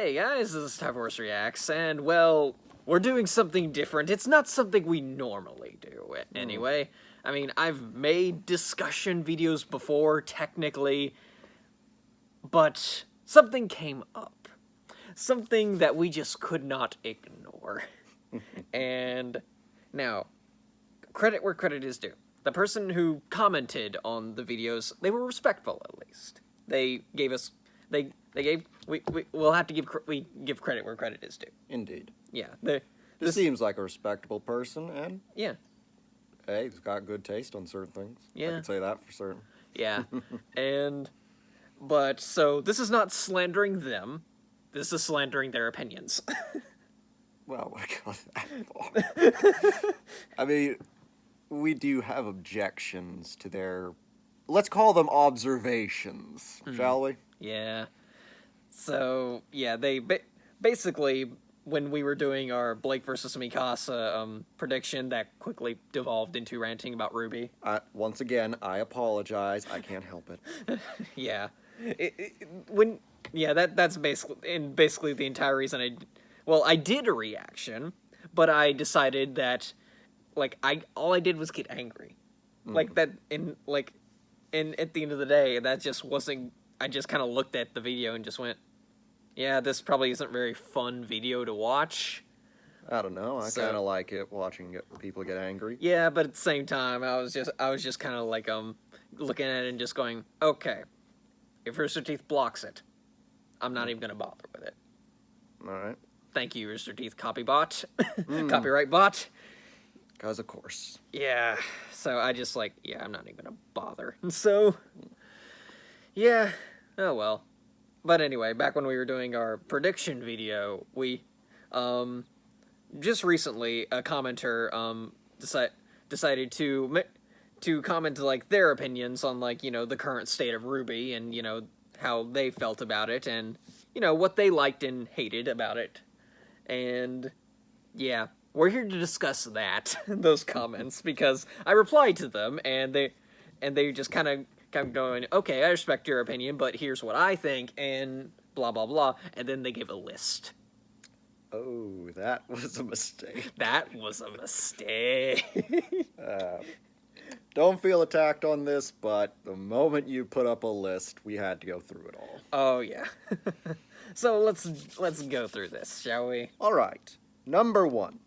Hey guys, this is Type Horse Reacts, and well, we're doing something different. It's not something we normally do, anyway. I mean, I've made discussion videos before, technically, but something came up. Something that we just could not ignore. And now, credit where credit is due. The person who commented on the videos, they were respectful at least. They gave us, we'll have to give credit where credit is due. Indeed. Yeah. This seems like a respectable person, and yeah. hey, he's got good taste on certain things. Yeah. I can say that for certain. Yeah. But so this is not slandering them. This is slandering their opinions. Well, what goes that for? I mean, we do have objections to their, let's call them observations, shall we? Yeah. So, yeah, they basically, when we were doing our Blake versus Mikasa prediction, that quickly devolved into ranting about RWBY. Once again, I apologize. I can't help it. Yeah. That's basically the entire reason I did a reaction, but I decided that, all I did was get angry. Like, that, and at the end of the day, that just wasn't, I just kind of looked at the video and just went, yeah, this probably isn't a very fun video to watch. I don't know, I kind of like it, watching people get angry. Yeah, but at the same time, I was just kind of like, looking at it and just going, okay, if Rooster Teeth blocks it, I'm not even going to bother with it. Alright. Thank you, Rooster Teeth copybot. Copyright bot. Because, of course. Yeah, so I just I'm not even gonna bother. And so, yeah, oh well. But anyway, back when we were doing our prediction video, we, just recently, a commenter, decided to comment, their opinions on, the current state of RWBY and, how they felt about it and, what they liked and hated about it. And, yeah. We're here to discuss that, those comments, because I replied to them, and they just kind of going, okay, I respect your opinion, but here's what I think, and blah, blah, blah, and then they gave a list. Oh, that was a mistake. That was a mistake. Don't feel attacked on this, but the moment you put up a list, we had to go through it all. Oh, yeah. So let's go through this, shall we? All right. Number 1.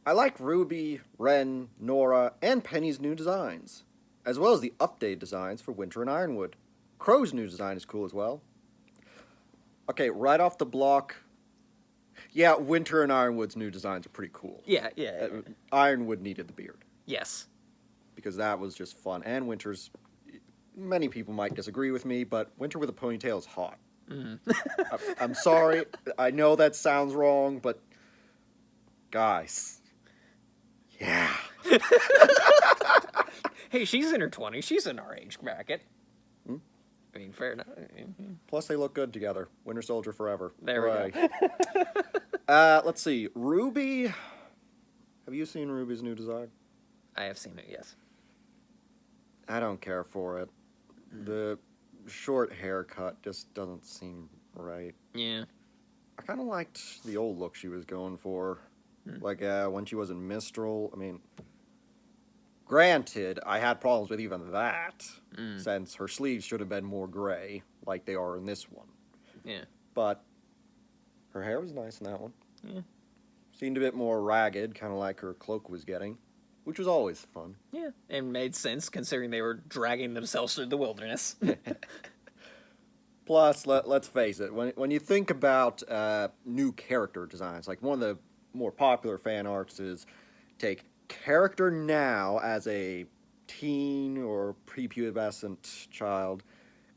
I like RWBY, Ren, Nora, and Penny's new designs, as well as the update designs for Winter and Ironwood. Crow's new design is cool as well. Okay, right off the block, yeah, Winter and Ironwood's new designs are pretty cool. Yeah. Ironwood needed the beard. Yes. Because that was just fun, and Winter's, many people might disagree with me, but Winter with a ponytail is hot. I'm sorry, I know that sounds wrong, but guys... yeah. Hey, she's in her 20s. She's in our age bracket. I mean, fair enough. Plus, they look good together. Winter Soldier forever. There we go. Let's see. RWBY. Have you seen RWBY's new design? I have seen it, yes. I don't care for it. The short haircut just doesn't seem right. Yeah. I kind of liked the old look she was going for. When she was in Mistral, I mean, granted, I had problems with even that, since her sleeves should have been more gray, like they are in this one. Yeah. But her hair was nice in that one. Yeah. Seemed a bit more ragged, kind of like her cloak was getting, which was always fun. Yeah, and made sense, considering they were dragging themselves through the wilderness. Plus, let's face it, when you think about new character designs, like one of the more popular fan arts is take character now as a teen or prepubescent child,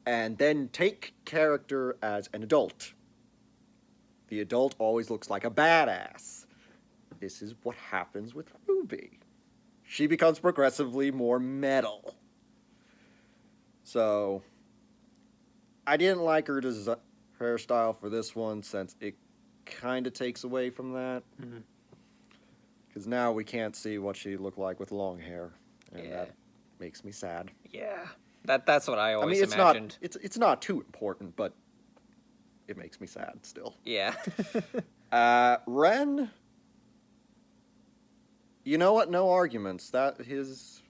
and then take character as an adult. The adult always looks like a badass. This is what happens with RWBY. She becomes progressively more metal. So, I didn't like her hairstyle for this one, since it kind of takes away from that. Because now we can't see what she looked like with long hair, and that makes me sad. Yeah, that's what I always imagined. It's not too important, but it makes me sad still. Yeah. Ren, you know what? No arguments. That his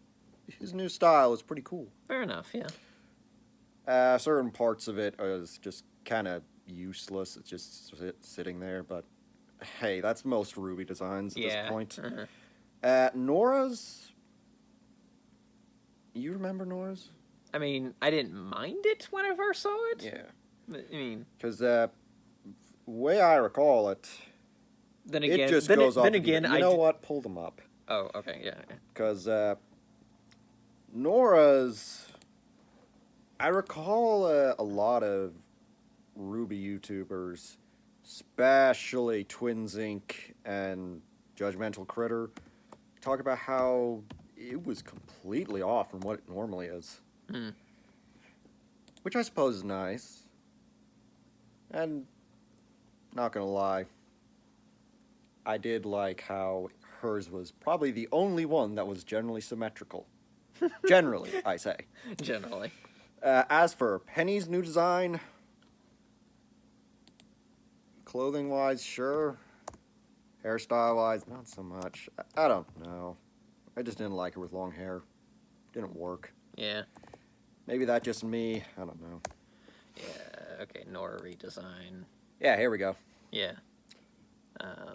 new style is pretty cool. Fair enough, yeah. Certain parts of it is just kind of useless. It's just sitting there, but hey, that's most RWBY designs at this point. Nora's, you remember Nora's? I mean, I didn't mind it when I first saw it. Yeah. But, I mean... Because, way I recall it, then again, it just goes off. Then again, you know what? Pull them up. Oh, okay, yeah. Because, Nora's... I recall a lot of RWBY YouTubers, especially Twins Inc. and Judgmental Critter, talk about how it was completely off from what it normally is. Which I suppose is nice. And, not gonna lie, I did like how hers was probably the only one that was generally symmetrical. Generally, I say. Generally. As for Penny's new design, clothing-wise, sure. Hairstyle-wise, not so much. I don't know. I just didn't like her with long hair. Didn't work. Yeah. Maybe that's just me. I don't know. Yeah, okay, Nora redesign. Yeah, here we go. Yeah.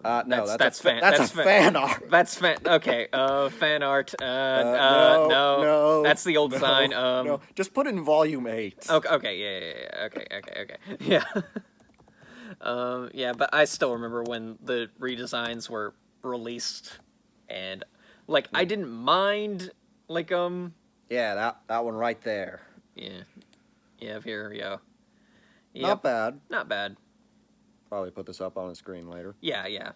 No, that's fan art. That's fan. Okay, fan art. No. That's the old design. No, just put it in volume 8. Okay, yeah. Okay. Yeah. Yeah, but I still remember when the redesigns were released, and like I didn't mind like Yeah, that one right there. Yeah. Here we go. Yep. Not bad. Not bad. Probably put this up on the screen later. Yeah.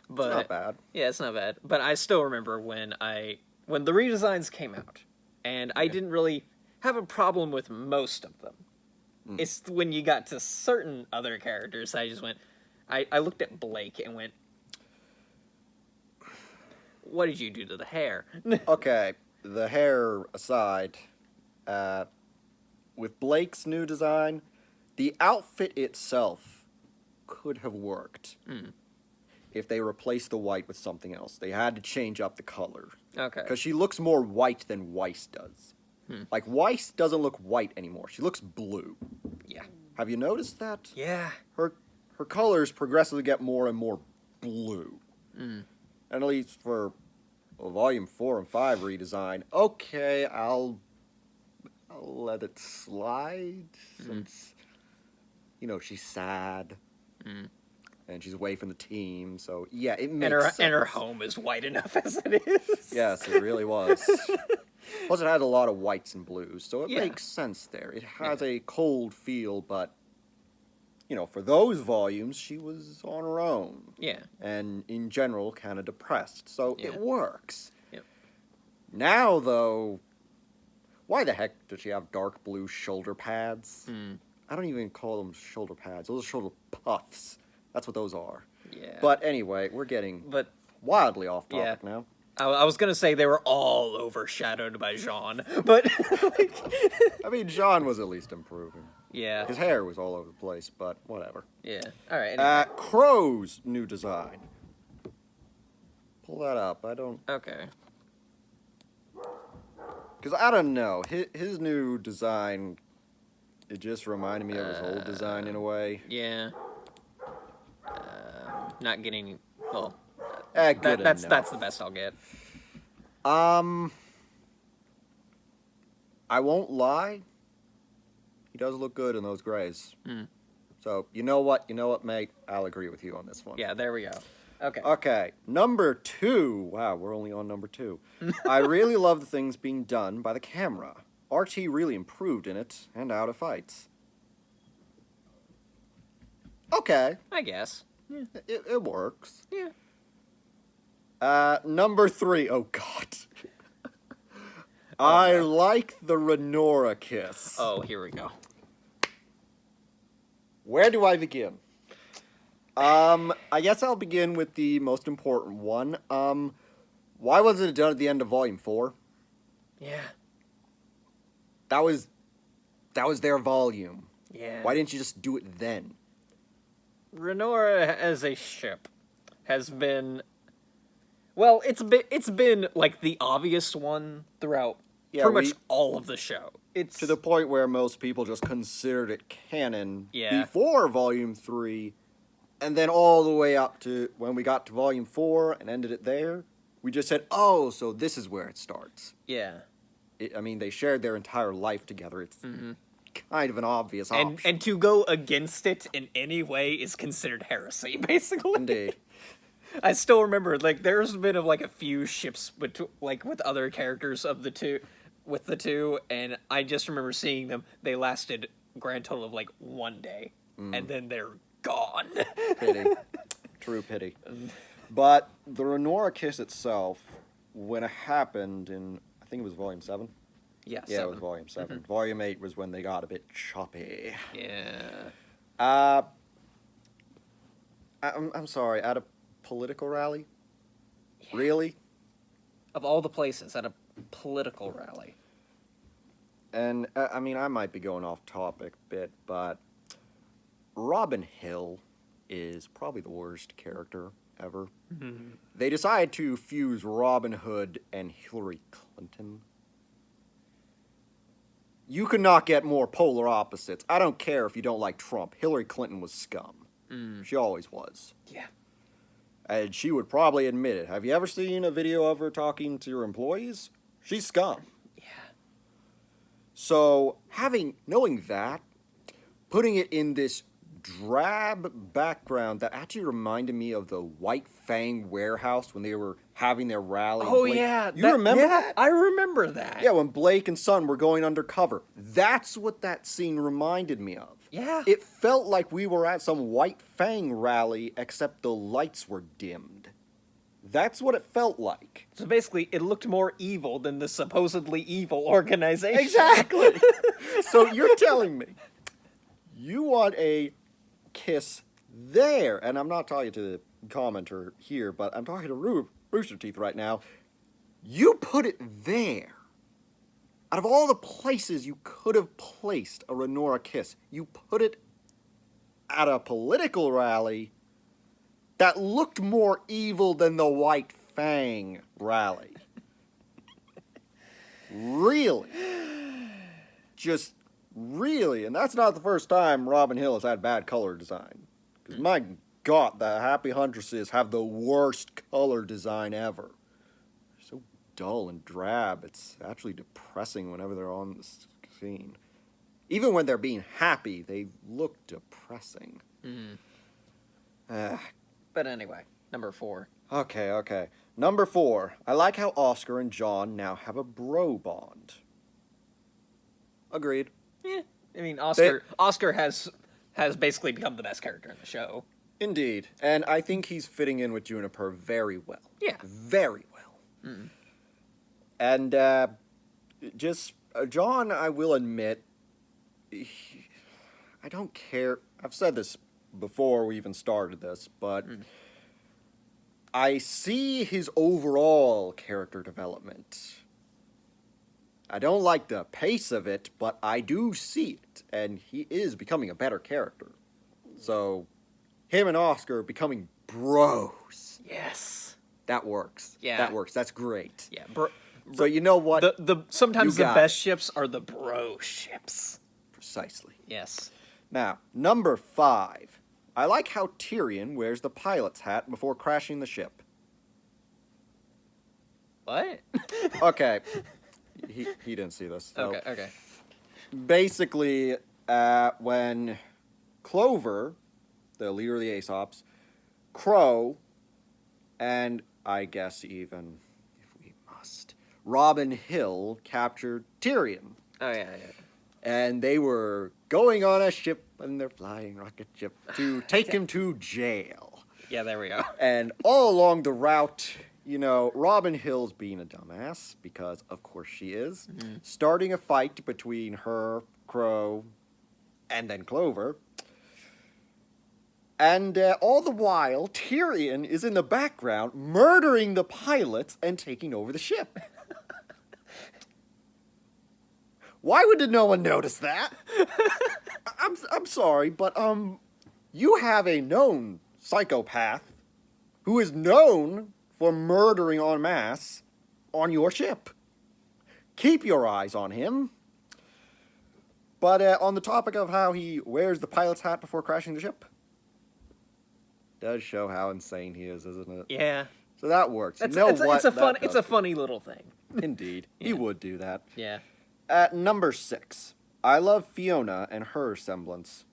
But it's not bad. Yeah, it's not bad. But I still remember when the redesigns came out, and I didn't really have a problem with most of them. It's when you got to certain other characters, I just went. I looked at Blake and went, "What did you do to the hair?" Okay, the hair aside, with Blake's new design, the outfit itself could have worked if they replaced the white with something else. They had to change up the color. Okay. Because she looks more white than Weiss does. Like, Weiss doesn't look white anymore. She looks blue. Yeah. Have you noticed that? Yeah. Her colors progressively get more and more blue. And at least for Volume 4 and 5 redesign, okay, I'll let it slide since, she's sad. And she's away from the team, so yeah, it makes sense. And her home is white enough as it is. Yes, it really was. Plus, it has a lot of whites and blues, so it makes sense there. It has a cold feel, but, for those volumes, she was on her own. Yeah. And, in general, kind of depressed, so it works. Yep. Now, though, why the heck does she have dark blue shoulder pads? I don't even call them shoulder pads. Those are shoulder puffs. That's what those are. Yeah. But anyway, we're getting wildly off topic now. I was going to say they were all overshadowed by Jean, but... I mean, Jean was at least improving. Yeah. His hair was all over the place, but whatever. Yeah. All right. Anyway. Crow's new design. Pull that up. I don't... Okay. Because I don't know. His new design, it just reminded me of his old design in a way. Yeah. Not getting... Well... Good that's enough. the best I'll get. I won't lie. He does look good in those grays. So, you know what, mate? I'll agree with you on this one. Yeah, there we go. Okay. Okay, number 2. Wow, we're only on number 2. I really love the things being done by the camera. RT really improved in it, and out of fights. Okay. I guess. Yeah. It works. Yeah. Number 3. Oh, God. I like the Renora kiss. Oh, here we go. Where do I begin? I guess I'll begin with the most important one. Why wasn't it done at the end of Volume 4? Yeah. That was their volume. Yeah. Why didn't you just do it then? Renora as a ship has been, well, it's been like the obvious one throughout pretty much all of the show. It's to the point where most people just considered it canon Yeah. before Volume 3, and then all the way up to when we got to Volume 4 and ended it there, we just said, oh, so this is where it starts. Yeah. I mean, they shared their entire life together. It's kind of an obvious option. And to go against it in any way is considered heresy, basically. Indeed. I still remember, like, there's been of like a few ships, like with other characters of the two, and I just remember seeing them. They lasted a grand total of like 1 day, and then they're gone. Pity. True pity. But the Renora kiss itself, when it happened in, I think it was Volume 7? Yeah, Yeah, it was Volume 7. Volume 8 was when they got a bit choppy. Yeah. I'm sorry, at a political rally? Yeah. Really? Of all the places, at a political rally. And, I mean, I might be going off topic a bit, but Robin Hill is probably the worst character ever. They decided to fuse Robin Hood and Hillary Clinton. You could not get more polar opposites. I don't care if you don't like Trump. Hillary Clinton was scum. She always was. Yeah. And she would probably admit it. Have you ever seen a video of her talking to her employees? She's scum. Yeah. So, knowing that, putting it in this drab background that actually reminded me of the White Fang warehouse when they were having their rally. Oh, Blake, yeah. You remember that? I remember that. Yeah, when Blake and Son were going undercover. That's what that scene reminded me of. Yeah. It felt like we were at some White Fang rally, except the lights were dimmed. That's what it felt like. So basically, it looked more evil than the supposedly evil organization. Exactly. So you're telling me you want a kiss there, and I'm not talking to the commenter here, but I'm talking to Rooster Teeth right now. You put it there. Out of all the places you could have placed a Renora kiss, you put it at a political rally that looked more evil than the White Fang rally. Really? Just really? And that's not the first time Robin Hill has had bad color design. Because my God, the Happy Huntresses have the worst color design ever. So dull and drab. It's actually depressing whenever they're on the scene. Even when they're being happy, they look depressing. But anyway, number 4. Okay. Number 4. I like how Oscar and John now have a bro bond. Agreed. Yeah. I mean, Oscar has basically become the best character in the show. Indeed. And I think he's fitting in with Juniper very well. Yeah. Very well. And John, I will admit, I don't care. I've said this before we even started this, but I see his overall character development. I don't like the pace of it, but I do see it, and he is becoming a better character. So, him and Oscar becoming bros. Yes. That works. Yeah. That works. That's great. Yeah. So you know what? Sometimes the best ships are the bro ships. Precisely. Yes. Now, number 5. I like how Tyrion wears the pilot's hat before crashing the ship. What? Okay. He didn't see this. So. Okay. Basically, when Clover, the leader of the Aesops, Crow, and I guess even, if we must, Robin Hill captured Tyrion. Oh, yeah. And they were going on a ship, and their flying rocket ship, to take him to jail. Yeah, there we go. And all along the route, Robin Hill's being a dumbass, because of course she is, starting a fight between her, Crow, and then Clover. And all the while, Tyrion is in the background, murdering the pilots and taking over the ship. Why did no one notice that? I'm sorry, but you have a known psychopath who is known for murdering en masse on your ship. Keep your eyes on him. But on the topic of how he wears the pilot's hat before crashing the ship, does show how insane he is, isn't it? Yeah. So that works. It's a funny little thing. Indeed. Yeah. He would do that. Yeah. At number 6, I love Fiona and her semblance.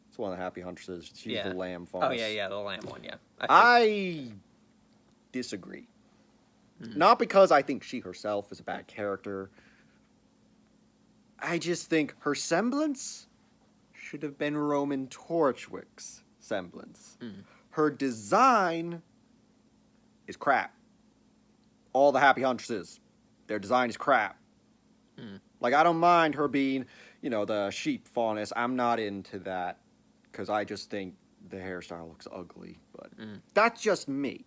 It's one of the happy huntresses. She's the lamb faunus. Oh, yeah, the lamb one, yeah. I disagree. Not because I think she herself is a bad character. I just think her semblance should have been Roman Torchwick's semblance. Her design is crap. All the happy huntresses, their design is crap. Like, I don't mind her being, the sheep faunus. I'm not into that because I just think the hairstyle looks ugly. But that's just me.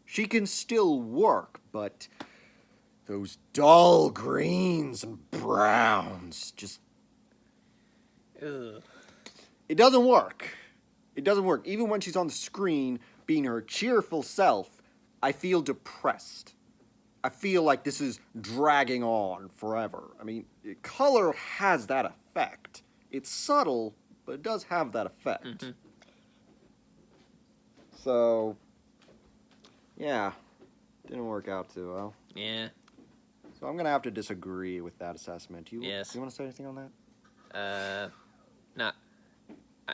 She can still work, but those dull greens and browns just... Ugh. It doesn't work. It doesn't work. Even when she's on the screen, being her cheerful self, I feel depressed. I feel like this is dragging on forever. I mean, color has that effect. It's subtle, but it does have that effect. So, yeah, didn't work out too well. Yeah. So I'm going to have to disagree with that assessment. Yes. Do you want to say anything on that? Nah.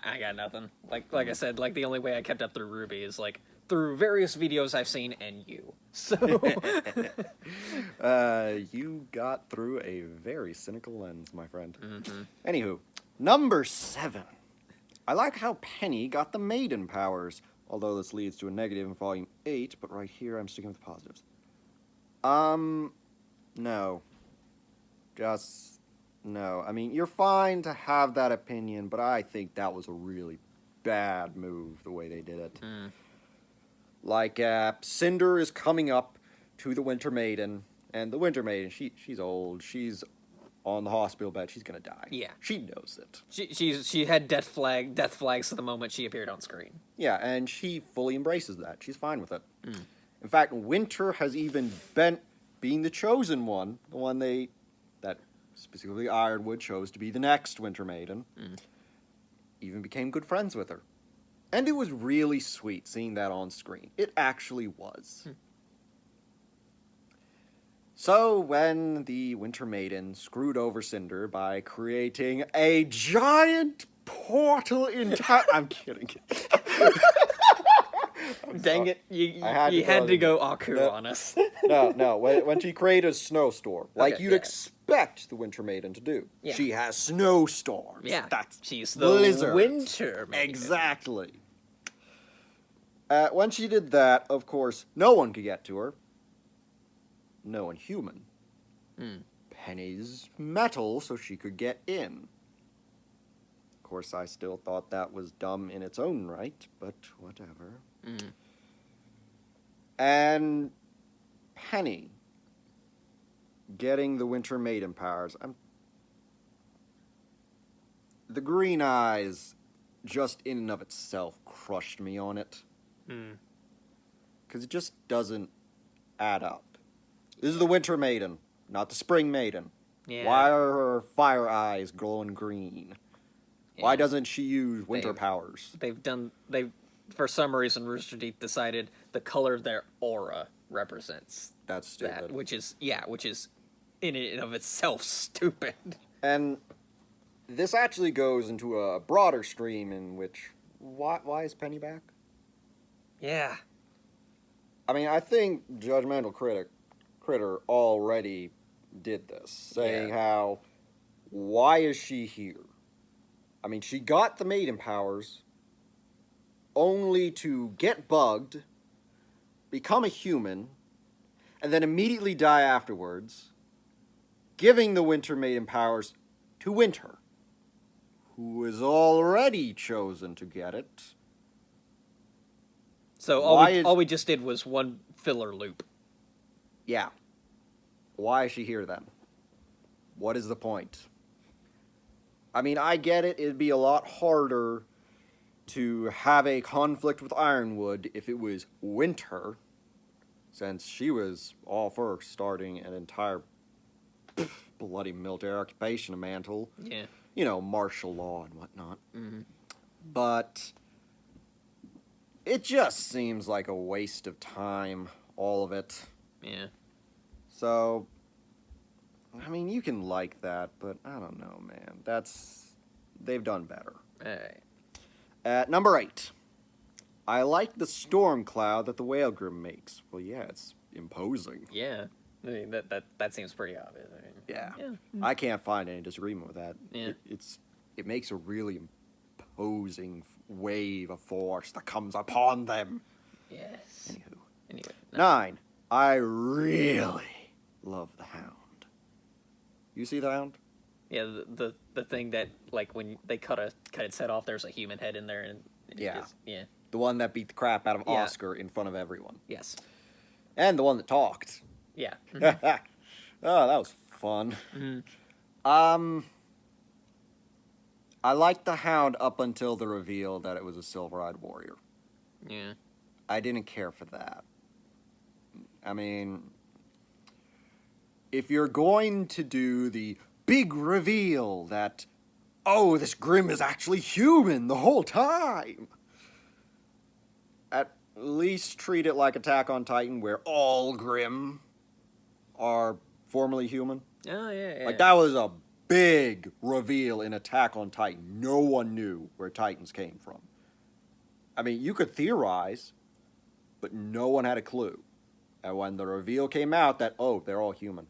I got nothing. Like I said, like the only way I kept up through RWBY is like through various videos I've seen and you. So you got through a very cynical lens, my friend. Anywho, number 7. I like how Penny got the maiden powers, although this leads to a negative in volume 8, but right here I'm sticking with the positives. No. Just no. I mean, you're fine to have that opinion, but I think that was a really bad move, the way they did it. Like, Cinder is coming up to the Winter Maiden, and the Winter Maiden, she's old, she's on the hospital bed, she's gonna die. Yeah. She knows it. She had death flags the moment she appeared on screen. Yeah, and she fully embraces that. She's fine with it. In fact, Winter has even been being the chosen one, the one that specifically Ironwood chose to be the next Winter Maiden, even became good friends with her. And it was really sweet seeing that on screen. It actually was. So when the Winter Maiden screwed over Cinder by creating a giant portal in time... I'm kidding. Dang it, you had to go Aku on us. No, when she created a snowstorm, like you'd yeah. expect the Winter Maiden to do. Yeah. She has snowstorms. Yeah, That's she's the blizzards. Winter Maiden. Exactly. When she did that, of course, no one could get to her. No one human. Penny's metal, so she could get in. Of course, I still thought that was dumb in its own right, but whatever. And Penny getting the Winter Maiden powers. The green eyes, just in and of itself, crushed me on it. Because it just doesn't add up. This is the Winter Maiden, not the Spring Maiden. Yeah. Why are her fire eyes glowing green? Yeah. Why doesn't she use winter powers? They've for some reason Rooster Teeth decided the color of their aura represents That's stupid. that, which is in and of itself stupid. And this actually goes into a broader stream in which why is Penny back? Yeah. I mean, I think Judgmental Critter already did this, saying how, why is she here? I mean, she got the maiden powers only to get bugged, become a human, and then immediately die afterwards, giving the Winter Maiden powers to Winter, who is already chosen to get it. So all we just did was one filler loop. Yeah. Why is she here then? What is the point? I mean, I get it. It'd be a lot harder to have a conflict with Ironwood if it was winter, since she was all for starting an entire bloody military occupation of Mantle. Yeah. You know, martial law and whatnot. Mm-hmm. But it just seems like a waste of time, all of it. Yeah. So, I mean, you can like that, but I don't know, man. They've done better. All right. At number 8, I like the storm cloud that the Whale Grim makes. Well, yeah, it's imposing. Yeah. I mean, that seems pretty obvious. I mean, Yeah. Yeah. I can't find any disagreement with that. Yeah. It makes a really imposing wave of force that comes upon them. Yes. Anyway. 9, I really love the Hound. You see the Hound? Yeah, the thing that, like, when they cut its head off, there's a human head in there, and Yeah. yeah. The one that beat the crap out of Yeah. Oscar in front of everyone. Yes. And the one that talked. Yeah. Oh, that was fun. Mhm. I liked the Hound up until the reveal that it was a silver-eyed warrior. Yeah. I didn't care for that. I mean, if you're going to do the big reveal that, oh, this Grim is actually human the whole time, at least treat it like Attack on Titan, where all Grim are formerly human. Oh, yeah. Like, that was a big reveal in Attack on Titan. No one knew where Titans came from. I mean, you could theorize, but no one had a clue. And when the reveal came out that, oh, they're all human,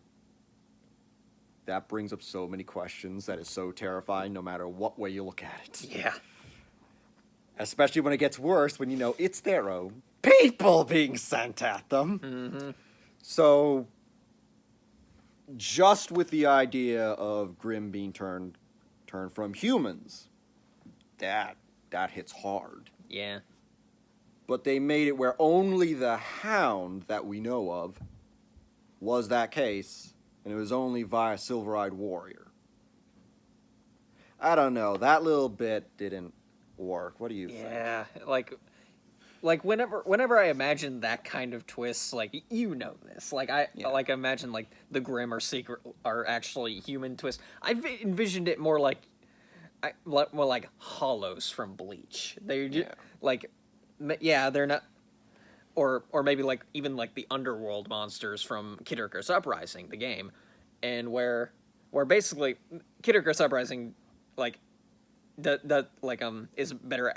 that brings up so many questions that is so terrifying no matter what way you look at it. Yeah. Especially when it gets worse, when you know it's their own people being sent at them. Mm-hmm. So, just with the idea of Grim being turned from humans, that hits hard. Yeah. But they made it where only the Hound that we know of was that case, and it was only via Silver-Eyed Warrior. I don't know, that little bit didn't work. What do you think? Yeah, like whenever I imagine that kind of twist, like, you know this, like I imagine like the Grimm are actually human twist. I've envisioned it more like like Hollows from Bleach. They're just, like, yeah, they're not, or maybe like even like the underworld monsters from Kid Icarus Uprising, the game, and where basically Kid Icarus Uprising, like, that like is better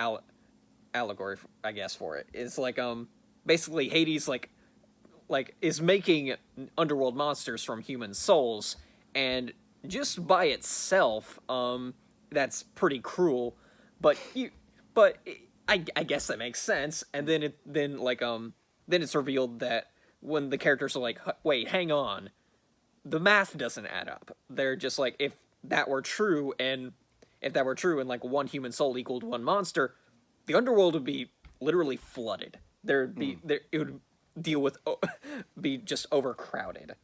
allegory, I guess, for it. It's like basically Hades like is making underworld monsters from human souls, and just by itself that's pretty cruel, but I guess that makes sense. And then then it's revealed that when the characters are like, wait, hang on, the math doesn't add up. They're just like, if that were true and like one human soul equaled one monster, the underworld would be literally flooded. There'd be it would deal with be just overcrowded.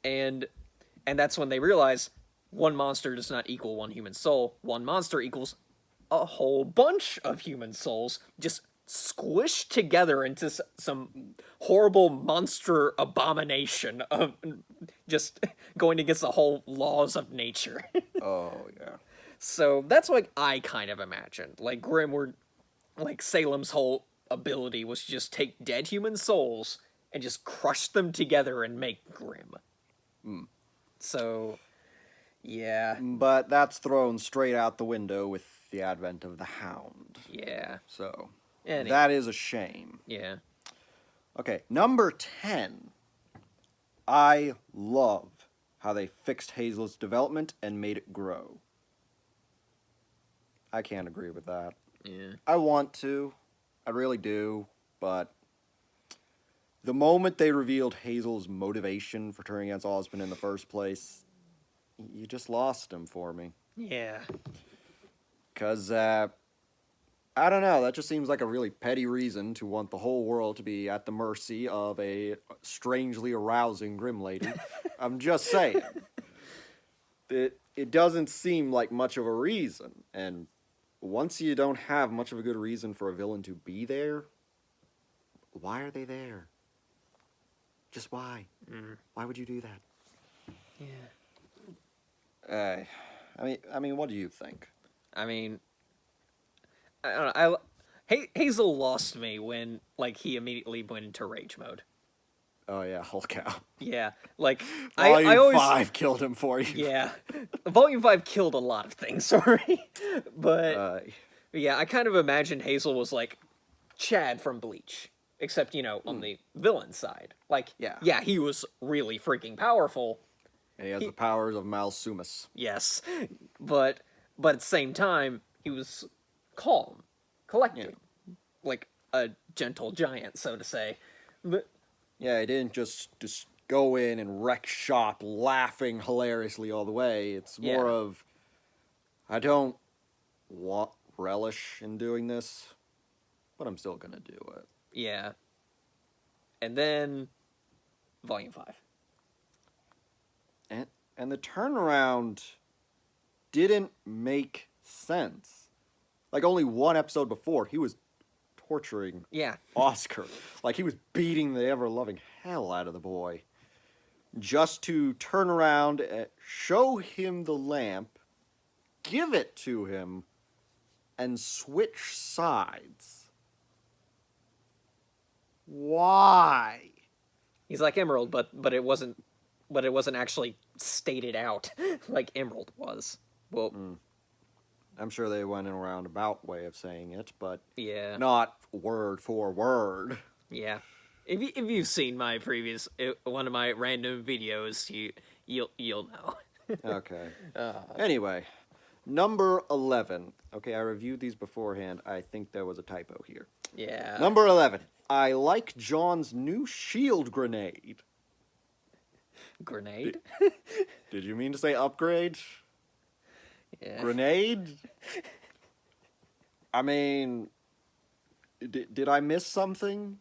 And that's when they realize one monster does not equal one human soul. One monster equals a whole bunch of human souls just squished together into some horrible monster abomination of just going against the whole laws of nature. Oh, yeah. So that's what I kind of imagined. Like, Grimm were, like, Salem's whole ability was just take dead human souls and just crush them together and make Grimm. So, yeah. But that's thrown straight out the window with the advent of the Hound. Yeah. So, Anyway. that is a shame. Yeah. Okay, number 10. I love how they fixed Hazel's development and made it grow. I can't agree with that. Yeah. I want to. I really do. But the moment they revealed Hazel's motivation for turning against Osmond in the first place, you just lost him for me. Yeah. Because, I don't know, that just seems like a really petty reason to want the whole world to be at the mercy of a strangely arousing Grim Lady. I'm just saying. It doesn't seem like much of a reason. And once you don't have much of a good reason for a villain to be there, why are they there? Just why? Why would you do that? Yeah. I mean, what do you think? I mean, I don't know. Hazel lost me when like he immediately went into rage mode. Oh yeah, Hulk out. Yeah, like I Volume always 5 killed him for you. yeah. Volume 5 killed a lot of things, sorry. But Uh, yeah, I kind of imagined Hazel was like Chad from Bleach, except on the villain side. Like yeah, he was really freaking powerful. and he has the powers of Malsumus. Yes. But at the same time, he was calm, collected. Like a gentle giant, so to say. But Yeah, he didn't just go in and wreck shop laughing hilariously all the way. It's more of, I don't relish in doing this, but I'm still gonna do it. yeah. And then Volume 5. And the turnaround didn't make sense. Like, only one episode before, he was torturing Oscar. Like, he was beating the ever-loving hell out of the boy. Just to turn around, show him the lamp, give it to him, and switch sides. Why? He's like Emerald, but it wasn't actually stated out like Emerald was. Well, I'm sure they went in a roundabout way of saying it, but yeah. not word for word. Yeah. If you've seen my previous one of my random videos, you'll know. Okay. Anyway, number 11. Okay, I reviewed these beforehand. I think there was a typo here. Yeah. Number 11. I like John's new shield grenade. Grenade? Did you mean to say upgrade? Yeah. Grenade? I mean, did I miss something?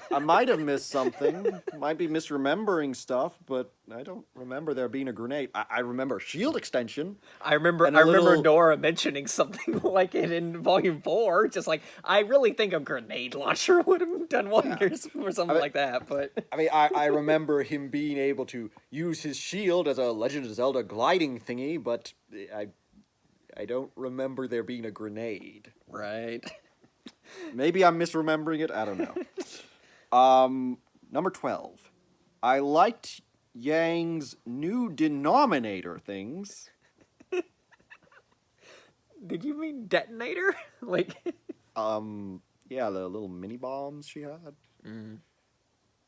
I might have missed something. Might be misremembering stuff, but I don't remember there being a grenade. I remember shield extension. I remember Nora mentioning something like it in Volume 4. Just like, I really think a grenade launcher would have done wonders or something like that. But I mean, I remember him being able to use his shield as a Legend of Zelda gliding thingy, but I don't remember there being a grenade. Right. Maybe I'm misremembering it. I don't know. Number 12. I liked Yang's new denominator things. Did you mean detonator? Like, yeah, the little mini bombs she had.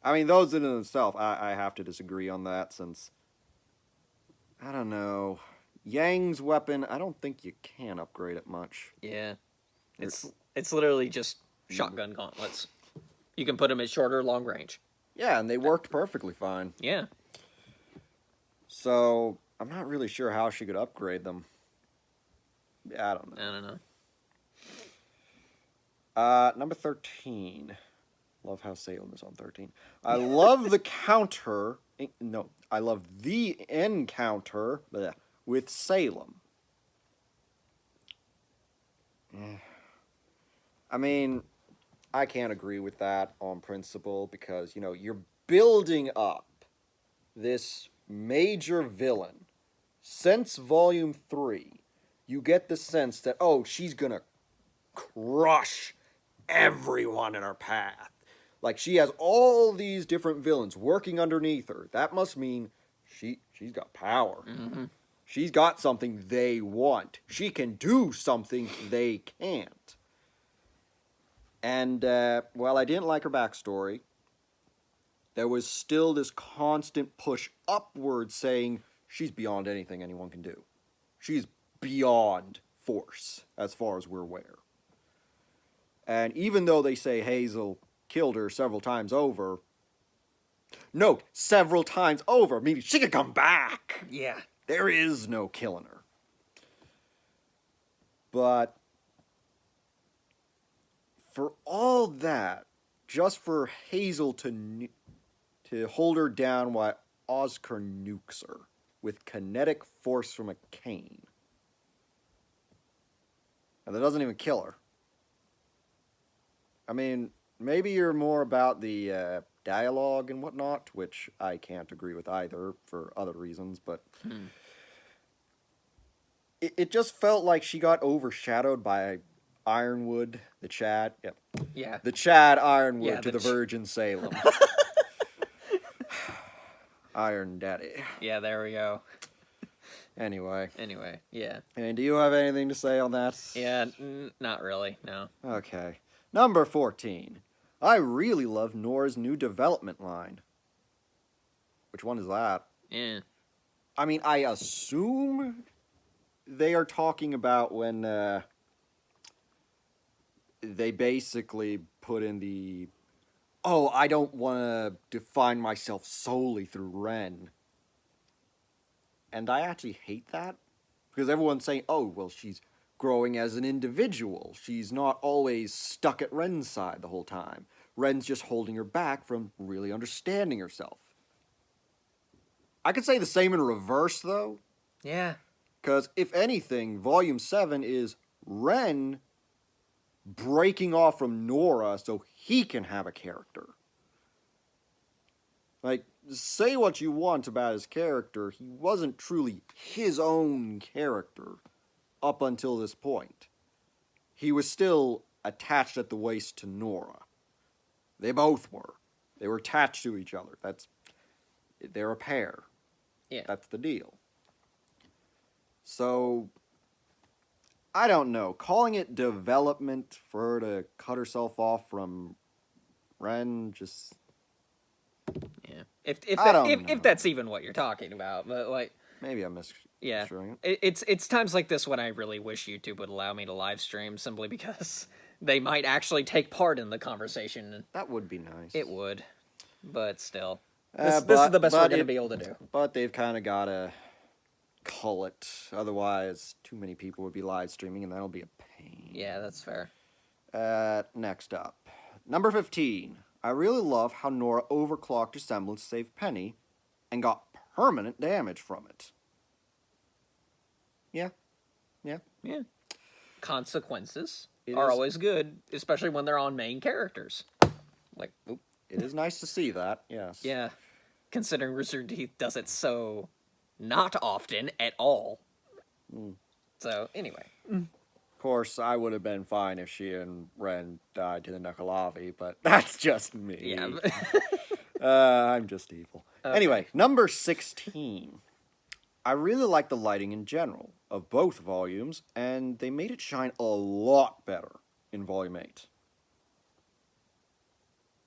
I mean, those in themselves, I have to disagree on that since, I don't know, Yang's weapon, I don't think you can upgrade it much. Yeah. It's literally just shotgun gauntlets. You can put them at short or long range. Yeah, and they worked perfectly fine. Yeah. So, I'm not really sure how she could upgrade them. I don't know. Number 13. Love how Salem is on 13. I love the counter... No, I love the encounter with Salem. I mean... I can't agree with that on principle because, you're building up this major villain. Since Volume 3, you get the sense that, she's gonna crush everyone in her path. Like, she has all these different villains working underneath her. That must mean she's got power. Mm-hmm. She's got something they want. She can do something they can't. And, while I didn't like her backstory, there was still this constant push upward saying she's beyond anything anyone can do. She's beyond force, as far as we're aware. And even though they say Hazel killed her several times over, note, several times over, meaning she could come back. Yeah. There is no killing her. But... for all that, just for Hazel to hold her down while Oscar nukes her with kinetic force from a cane. And that doesn't even kill her. I mean, maybe you're more about the dialogue and whatnot, which I can't agree with either for other reasons, but it just felt like she got overshadowed by Ironwood, the Chad. Yep. Yeah. The Chad Ironwood Yeah, to the Virgin Salem. Iron Daddy. Yeah, there we go. Anyway, yeah. And do you have anything to say on that? Yeah, not really, no. Okay. Number 14. I really love Nora's new development line. Which one is that? Yeah. I mean, I assume they are talking about when they basically put in the, oh, I don't want to define myself solely through Ren. And I actually hate that. Because everyone's saying, oh, well, she's growing as an individual. She's not always stuck at Ren's side the whole time. Ren's just holding her back from really understanding herself. I could say the same in reverse, though. Yeah. Because, if anything, Volume 7 is Ren breaking off from Nora so he can have a character. Like, say what you want about his character, he wasn't truly his own character up until this point. He was still attached at the waist to Nora. They both were. They were attached to each other. They're a pair. Yeah. That's the deal. So, I don't know. Calling it development for her to cut herself off from Ren just... Yeah. If that's even what you're talking about, but like maybe I'm misconstruing it. It's times like this when I really wish YouTube would allow me to live stream simply because they might actually take part in the conversation. That would be nice. It would. But still. This is the best we're going to be able to do. But they've kind of got to cull it. Otherwise, too many people would be live streaming, and that'll be a pain. Yeah, that's fair. Next up. Number 15. I really love how Nora overclocked her semblance to save Penny and got permanent damage from it. Yeah. Consequences are always good, especially when they're on main characters. Like, oop. It is nice to see that, yes. Yeah. Considering Rooster Teeth does it so not often at all. So, anyway. Of course, I would have been fine if she and Ren died to the Knuckleavi, but that's just me. Yeah. I'm just evil. Okay. Anyway, number 16. I really like the lighting in general of both volumes, and they made it shine a lot better in Volume 8.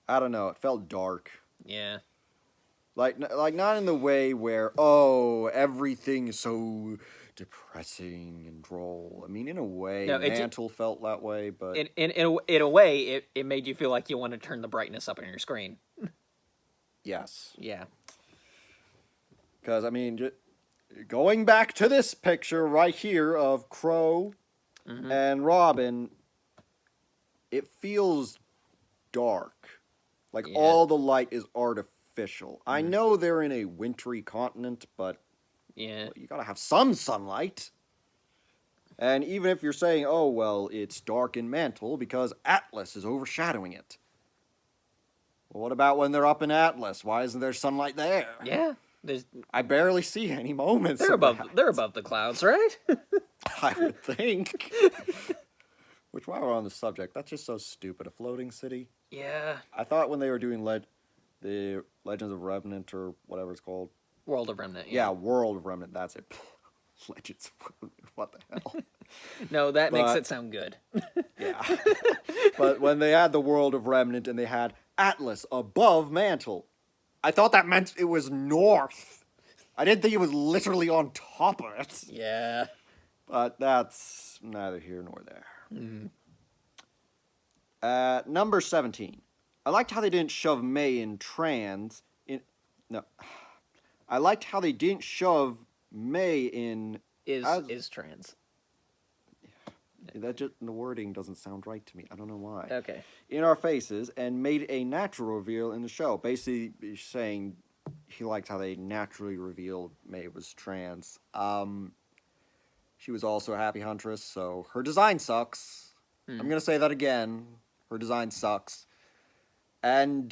I don't know, it felt dark. Yeah. Like not in the way where, oh, everything is so depressing and droll. I mean, in a way, Mantle felt that way, but... In a way, it made you feel like you want to turn the brightness up on your screen. Yes. Yeah. Because, I mean, going back to this picture right here of Crow and Robin, it feels dark. Like, all the light is artificial. I know they're in a wintry continent, but you gotta have some sunlight. And even if you're saying, oh, well, it's dark in Mantle because Atlas is overshadowing it. Well, what about when they're up in Atlas? Why isn't there sunlight there? Yeah. I barely see any moments. They're above the clouds, right? I would think. Which, while we're on the subject, that's just so stupid. A floating city? Yeah. I thought when they were doing the Legends of Remnant or whatever it's called. World of Remnant. Yeah, World of Remnant, that's it. Legends of Remnant, what the hell? No, that makes it sound good. Yeah. But when they had the World of Remnant and they had Atlas above Mantle, I thought that meant it was north. I didn't think it was literally on top of it. Yeah. But that's neither here nor there. Number 17. I liked how they didn't shove May in trans. I liked how they didn't shove May in... Is trans. The wording doesn't sound right to me. I don't know why. Okay. In our faces, and made a natural reveal in the show. Basically saying he liked how they naturally revealed May was trans. She was also a happy huntress, so her design sucks. I'm going to say that again. Her design sucks. And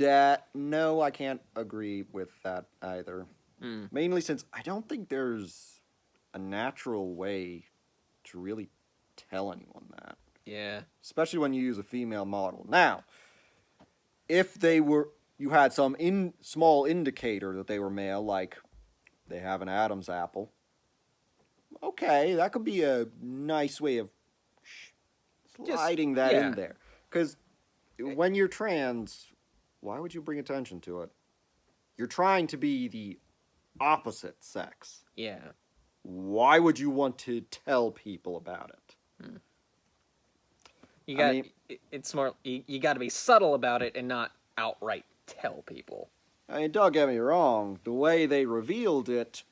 no, I can't agree with that either. Mainly since I don't think there's a natural way to really tell anyone that. Yeah. Especially when you use a female model. Now, if you had some small indicator that they were male, like they have an Adam's apple, okay, that could be a nice way of sliding that in there. Because when you're trans, why would you bring attention to it? You're trying to be the opposite sex. Yeah. Why would you want to tell people about it? It's more, you got to be subtle about it and not outright tell people. I mean, don't get me wrong, the way they revealed it,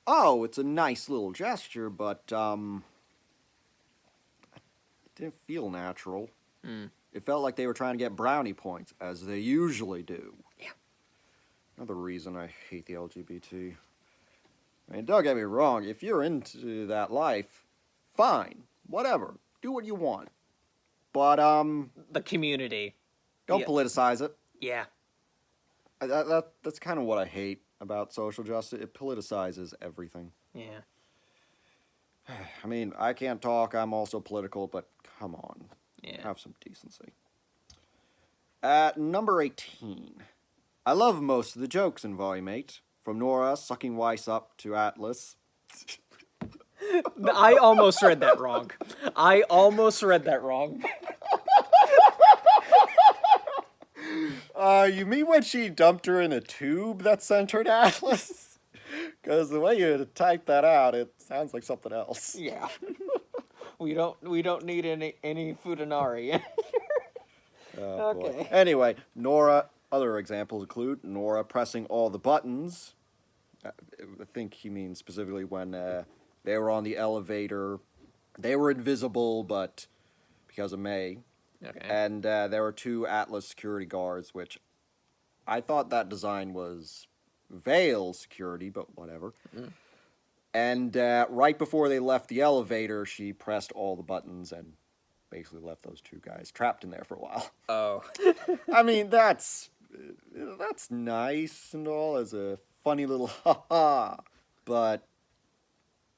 it's a nice little gesture, but, it didn't feel natural. It felt like they were trying to get brownie points, as they usually do. Yeah. Another reason I hate the LGBT. I mean, don't get me wrong, if you're into that life, fine, whatever, do what you want. But, the community. don't politicize it. Yeah. That's kind of what I hate about social justice. It politicizes everything. Yeah. I mean, I can't talk, I'm also political, but come on. Yeah. Have some decency. At number 18. I love most of the jokes in Volume 8. From Nora sucking Weiss up to Atlas. I almost read that wrong. You mean when she dumped her in a tube that centered Atlas? Because the way you typed that out, it sounds like something else. Yeah. We don't need any Futanari. Okay. Boy. Anyway, Nora, other examples include Nora pressing all the buttons. I think he means specifically when they were on the elevator. They were invisible, but because of May. Okay. And there were 2 Atlas security guards, which I thought that design was Veil security, but whatever. And right before they left the elevator, she pressed all the buttons and basically left those 2 guys trapped in there for a while. Oh. I mean, that's nice and all as a funny little ha-ha, but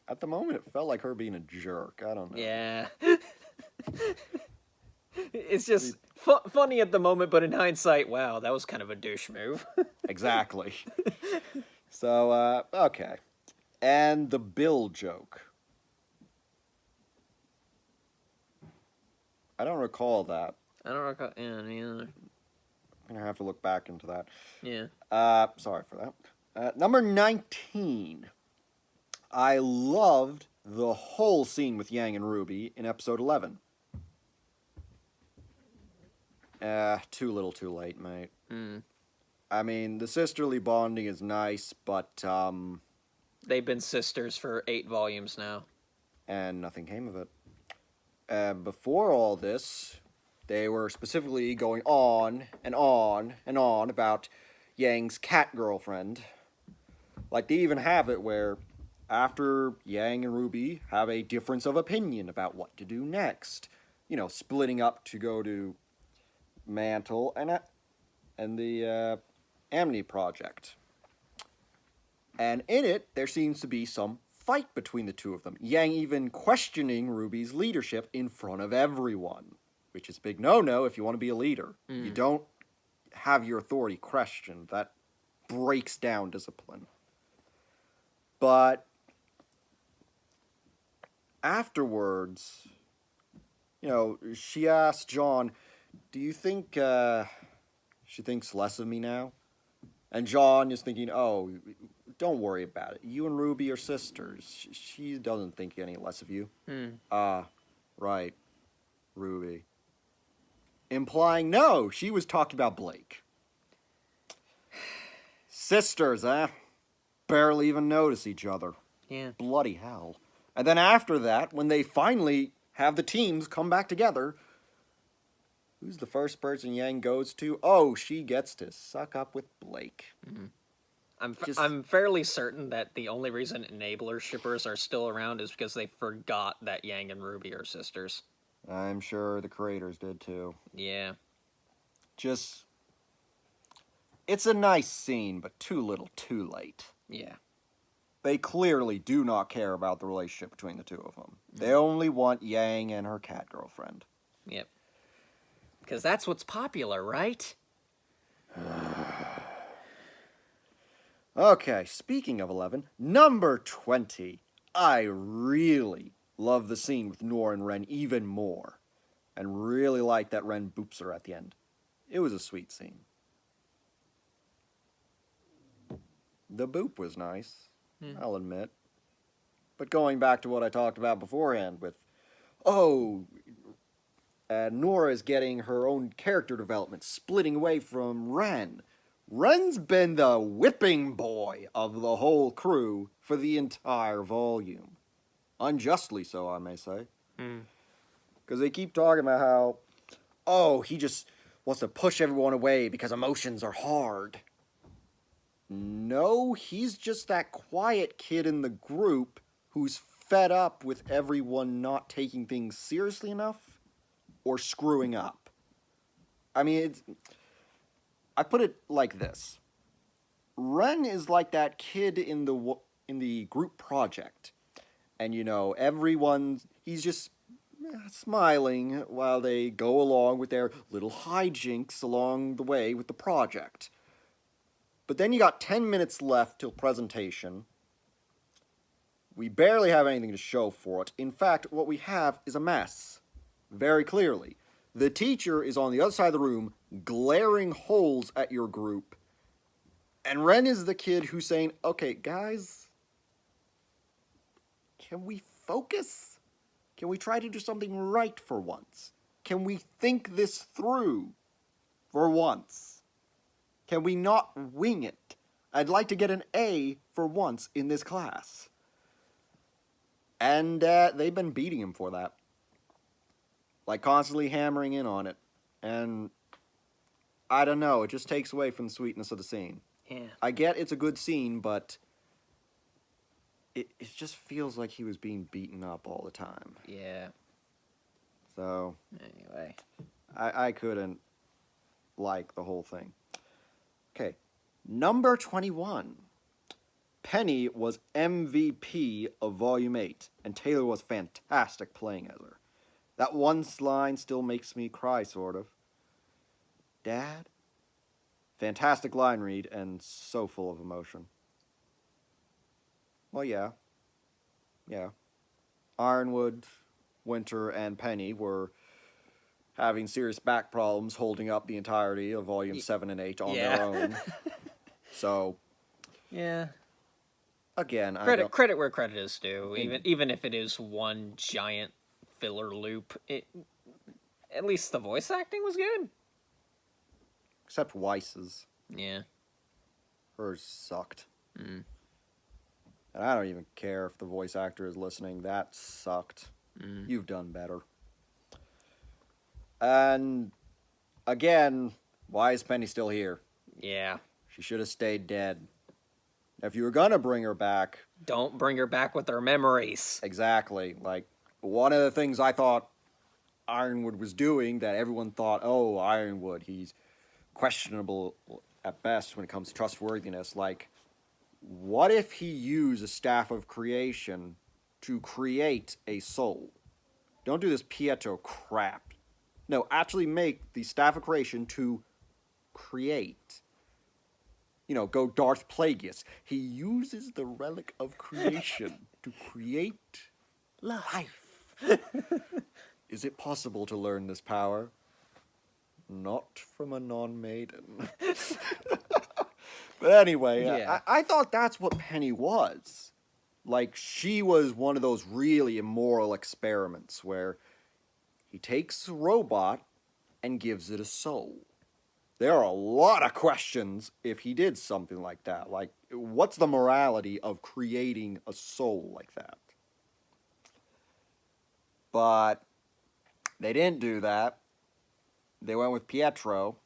at the moment it felt like her being a jerk. I don't know. Yeah. It's just funny at the moment, but in hindsight, wow, that was kind of a douche move. Exactly. So, okay. And the Bill joke. I don't recall that. I don't recall. Yeah, me either. I'm going to have to look back into that. Yeah. Sorry for that. Number 19. I loved the whole scene with Yang and Ruby in episode 11. Too little too late, mate. I mean, the sisterly bonding is nice, but, they've been sisters for 8 volumes now. And nothing came of it. Before all this, they were specifically going on and on and on about Yang's cat girlfriend. Like, they even have it where after Yang and Ruby have a difference of opinion about what to do next, splitting up to go to Mantle and the Amity Project. And in it, there seems to be some fight between the 2 of them. Yang even questioning Ruby's leadership in front of everyone, which is a big no-no if you want to be a leader. You don't have your authority questioned. That breaks down discipline. But afterwards, she asked John, do you think she thinks less of me now? And John is thinking, oh, don't worry about it. You and Ruby are sisters. She doesn't think any less of you. Right. Ruby. Implying, no, she was talking about Blake. Sisters, barely even notice each other. Yeah. Bloody hell. And then after that, when they finally have the teams come back together, who's the first person Yang goes to? Oh, she gets to suck up with Blake. I'm fairly certain that the only reason Enabler shippers are still around is because they forgot that Yang and Ruby are sisters. I'm sure the creators did too. Yeah. Just, it's a nice scene, but too little, too late. Yeah. They clearly do not care about the relationship between the two of them. They only want Yang and her cat girlfriend. Yep. Because that's what's popular, right? Okay, speaking of 11, number 20. I really love the scene with Nora and Ren even more. And really like that Ren boops her at the end. It was a sweet scene. The boop was nice, I'll admit. But going back to what I talked about beforehand with, Nora is getting her own character development, splitting away from Ren. Ren's been the whipping boy of the whole crew for the entire volume. Unjustly so, I may say. Because they keep talking about how, he just wants to push everyone away because emotions are hard. No, he's just that quiet kid in the group who's fed up with everyone not taking things seriously enough or screwing up. I mean, I put it like this. Ren is like that kid in the group project. And, he's just smiling while they go along with their little hijinks along the way with the project. But then you got 10 minutes left till presentation. We barely have anything to show for it. In fact, what we have is a mess. Very clearly. The teacher is on the other side of the room, glaring holes at your group. And Ren is the kid who's saying, okay, guys, can we focus? Can we try to do something right for once? Can we think this through for once? Can we not wing it? I'd like to get an A for once in this class. And they've been beating him for that. Like, constantly hammering in on it. And I don't know, it just takes away from the sweetness of the scene. Yeah. I get it's a good scene, but it just feels like he was being beaten up all the time. Yeah. So, anyway. I couldn't like the whole thing. Okay, number 21. Penny was MVP of Volume 8, and Taylor was fantastic playing as her. That one line still makes me cry, sort of. Dad? Fantastic line read, and so full of emotion. Well, yeah. Yeah. Ironwood, Winter, and Penny were having serious back problems holding up the entirety of Volume 7 and 8 on their own. So... yeah. Again, credit where credit is due. Even if it is one giant filler loop, at least the voice acting was good. Except Weiss's. Yeah. Hers sucked. And I don't even care if the voice actor is listening. That sucked. You've done better. And again, why is Penny still here? Yeah. She should have stayed dead. If you were gonna bring her back... don't bring her back with her memories. Exactly. Like, one of the things I thought Ironwood was doing that everyone thought, oh, Ironwood, he's questionable at best when it comes to trustworthiness. Like, what if he used a staff of creation to create a soul? Don't do this Pietro crap. No, actually make the staff of creation to create. Go Darth Plagueis. He uses the relic of creation to create life. Is it possible to learn this power? Not from a non-maiden. But anyway, yeah. I thought that's what Penny was. Like, she was one of those really immoral experiments where he takes a robot and gives it a soul. There are a lot of questions if he did something like that. Like, what's the morality of creating a soul like that? But they didn't do that. They went with Pietro.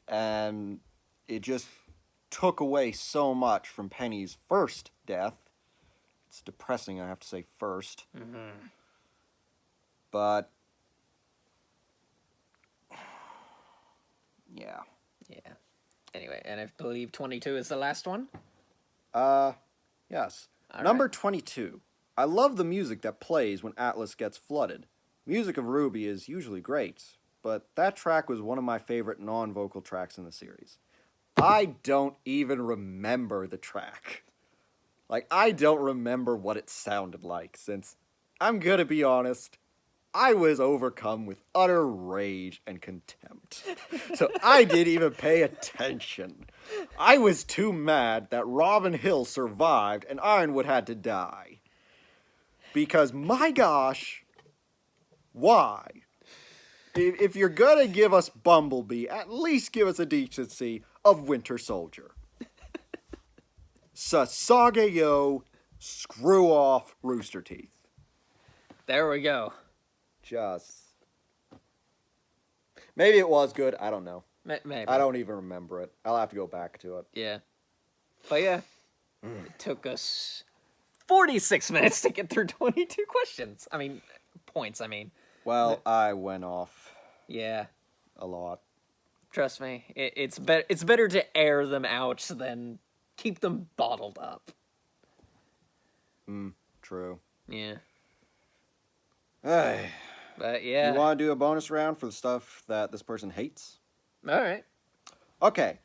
And it just took away so much from Penny's first death. It's depressing, I have to say first. Mm-hmm. But yeah. Yeah. Anyway, and I believe 22 is the last one? Yes. All Number right. 22. I love the music that plays when Atlas gets flooded. Music of RWBY is usually great, but that track was one of my favorite non-vocal tracks in the series. I don't even remember the track. Like, I don't remember what it sounded like, since, I'm gonna be honest, I was overcome with utter rage and contempt. So I didn't even pay attention. I was too mad that Robin Hill survived and Ironwood had to die. Because, my gosh, why? If you're gonna give us Bumblebee, at least give us a decency of Winter Soldier. Sasage-yo, screw off Rooster Teeth. There we go. Just... Maybe it was good, I don't know. Maybe. I don't even remember it. I'll have to go back to it. Yeah. But yeah, it took us 46 minutes to get through 22 questions. I mean, points, I mean. Well, I went off Yeah. a lot. Trust me, it's better to air them out than keep them bottled up. True. Yeah. Hey. But yeah. You want to do a bonus round for the stuff that this person hates? All right. Okay.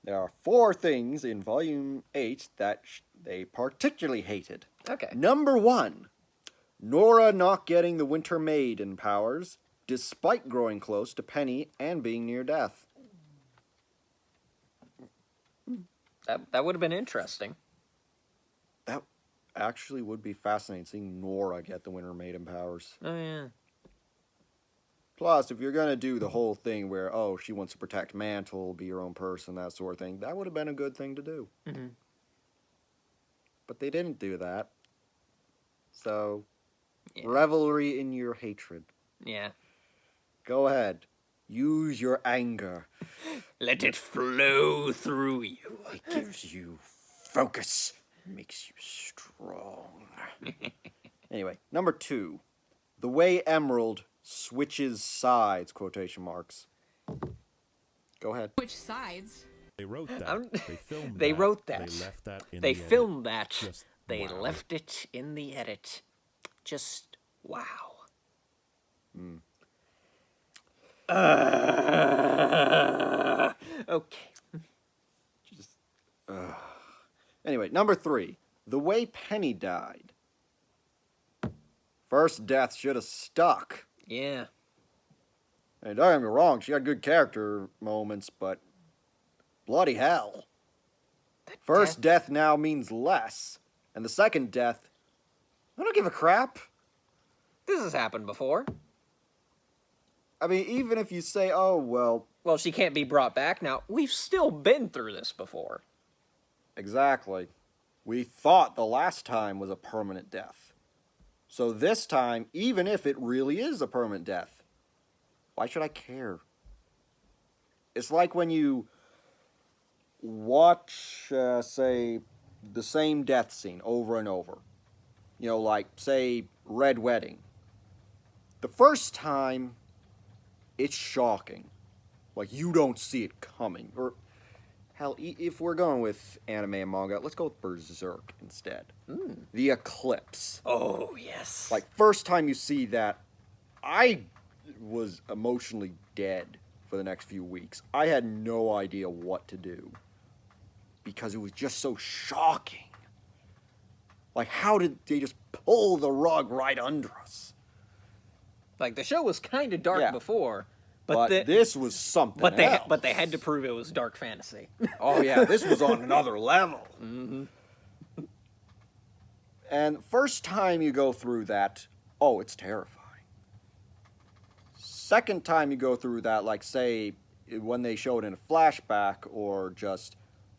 There are 4 things in Volume 8 that they particularly hated. Okay. Number 1. Nora not getting the Winter Maiden powers, despite growing close to Penny and being near death. That would have been interesting. That actually would be fascinating, seeing Nora get the Winter Maiden powers. Oh, yeah. Plus, if you're going to do the whole thing where, oh, she wants to protect Mantle, be her own person, that sort of thing, that would have been a good thing to do. Mm-hmm. But they didn't do that. So, Yeah. revelry in your hatred. Yeah. Go ahead. Use your anger. Let it flow through you. It gives you focus. Makes you strong. Anyway, number 2. The way Emerald switches sides, quotation marks. Go ahead. Which sides? They wrote that. They filmed They that. wrote that. They left that in They the edit. filmed that. Just They wow. left it in the edit. Just wow. Okay. Anyway, number 3. The way Penny died. First death should have stuck. Yeah. And don't get me wrong, she had good character moments, but bloody hell. First death now means less. And the second death, I don't give a crap. This has happened before. I mean, even if you say, oh, well, Well, she can't be brought back now. We've still been through this before. exactly. We thought the last time was a permanent death. So this time, even if it really is a permanent death, why should I care? It's like when you watch, say, the same death scene over and over. You know, like, say, Red Wedding. The first time, it's shocking. Like, you don't see it coming. Or, hell, if we're going with anime and manga, let's go with Berserk instead. The Eclipse. Oh, yes. Like, first time you see that, I was emotionally dead for the next few weeks. I had no idea what to do. Because it was just so shocking. Like, how did they just pull the rug right under us? Like, the show was kind of dark Yeah. before, But this was something else. but they had to prove it was dark fantasy. Oh, yeah, this was on another level. Mm-hmm. And first time you go through that, oh, it's terrifying. Second time you go through that, like, say, when they show it in a flashback, or just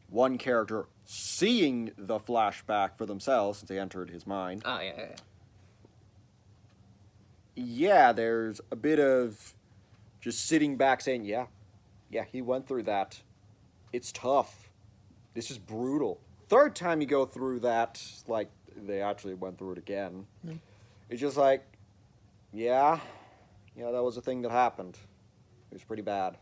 one character seeing the flashback for themselves, since they entered his mind. Oh, yeah. Yeah, there's a bit of just sitting back saying, yeah, he went through that. It's tough. This is brutal. Third time you go through that, like, they actually went through it again. It's just like, yeah, that was a thing that happened. It was pretty bad.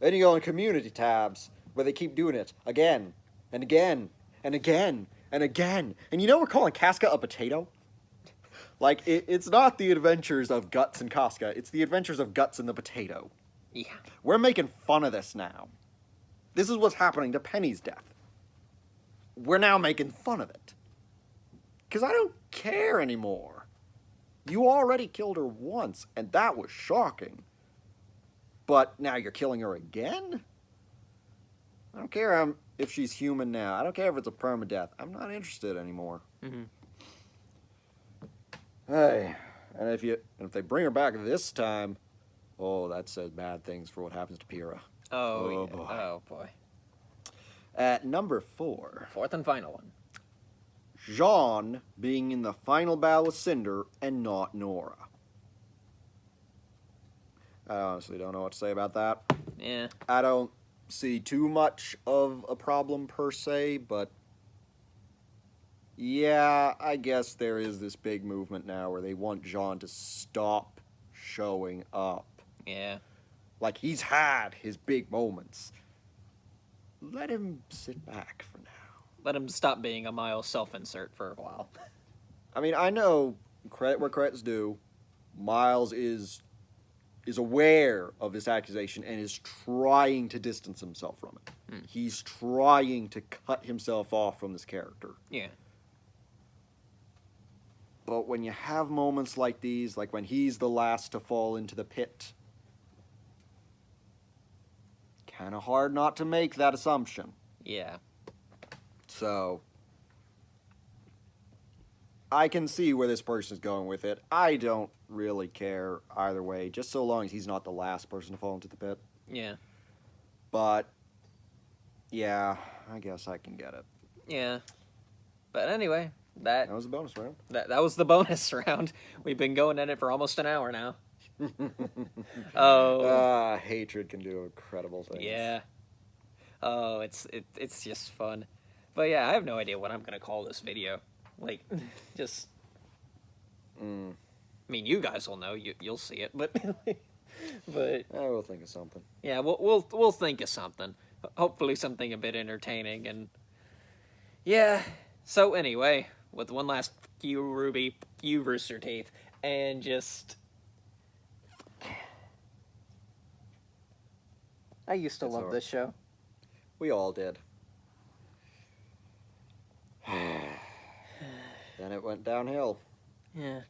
Then you go in community tabs, where they keep doing it again, and again, and again, and again. And you know we're calling Casca a potato? Like, it's not the adventures of Guts and Casca, it's the adventures of Guts and the potato. Yeah. We're making fun of this now. This is what's happening to Penny's death. We're now making fun of it. Because I don't care anymore. You already killed her once, and that was shocking. But now you're killing her again? I don't care if she's human now. I don't care if it's a permadeath. I'm not interested anymore. Mm-hmm. Hey, and if they bring her back this time, oh, that says bad things for what happens to Pyrrha. Oh, Oh, yeah. boy. Oh, boy. At number 4, Fourth and final one. Jean being in the final battle with Cinder and not Nora. I honestly don't know what to say about that. Yeah. I don't see too much of a problem per se, but yeah, I guess there is this big movement now where they want Jean to stop showing up. Yeah. Like, he's had his big moments. Let him sit back for now. Let him stop being a Miles self-insert for a while. I mean, I know, credit where credit's due, Miles is aware of this accusation and is trying to distance himself from it. He's trying to cut himself off from this character. Yeah. But when you have moments like these, like when he's the last to fall into the pit, kind of hard not to make that assumption. Yeah. So, I can see where this person's going with it. I don't really care either way, just so long as he's not the last person to fall into the pit. Yeah. But, yeah, I guess I can get it. Yeah. But anyway, that was a bonus round. that was the bonus round. We've been going at it for almost an hour now. Oh. Hatred can do incredible things. Yeah. Oh, it's just fun. But yeah, I have no idea what I'm gonna call this video. Like, just. I mean, you guys will know. You'll see it, but We'll think of something. yeah, we'll think of something. Hopefully, something a bit entertaining and yeah. So anyway, with one last you Ruby, you Rooster Teeth, and just. I used to It's love alright. this show. We all did. Then it went downhill. Yeah.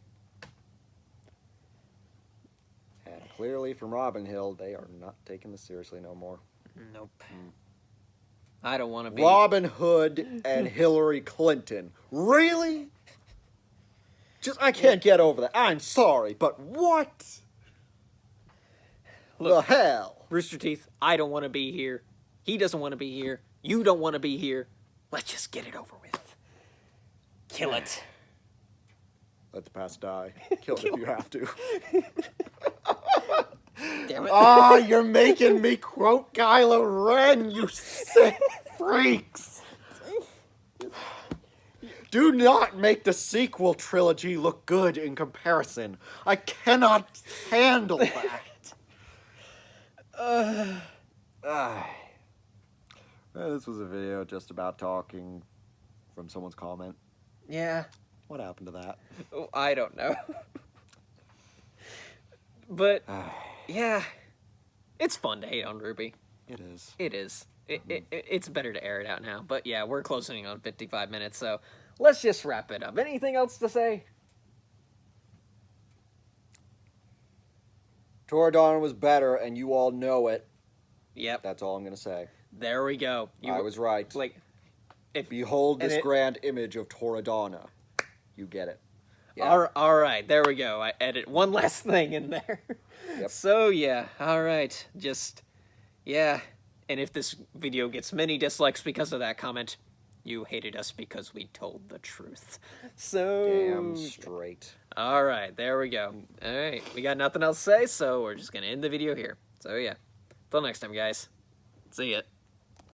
And clearly from Robin Hill, they are not taking this seriously no more. Nope. I don't want to be. Robin Hood and Hillary Clinton. Really? I can't get over that. I'm sorry, but what? Look, the hell? Rooster Teeth, I don't want to be here. He doesn't want to be here. You don't want to be here. Let's just get it over with. Kill it. Let the past die. Kill it if you have to. Damn it. Ah, you're making me quote Kylo Ren, you sick freaks. Do not make the sequel trilogy look good in comparison. I cannot handle that. This was a video just about talking from someone's comment. Yeah. What happened to that? Oh, I don't know. But, yeah. It's fun to hate on RWBY. It is. It is. It's better to air it out now. But yeah, we're closing on 55 minutes, so let's just wrap it up. Anything else to say? Toradon was better, and you all know it. Yep. That's all I'm going to say. There we go. I was right. Like, Behold and this it- grand image of Toradana. You get it. Yeah. all right, there we go. I edit one last thing in there. Yep. So, yeah, all right. Just, yeah. And if this video gets many dislikes because of that comment, you hated us because we told the truth. So, Damn straight. all right, there we go. All right, we got nothing else to say, so we're just going to end the video here. So, yeah. Till next time, guys. See ya.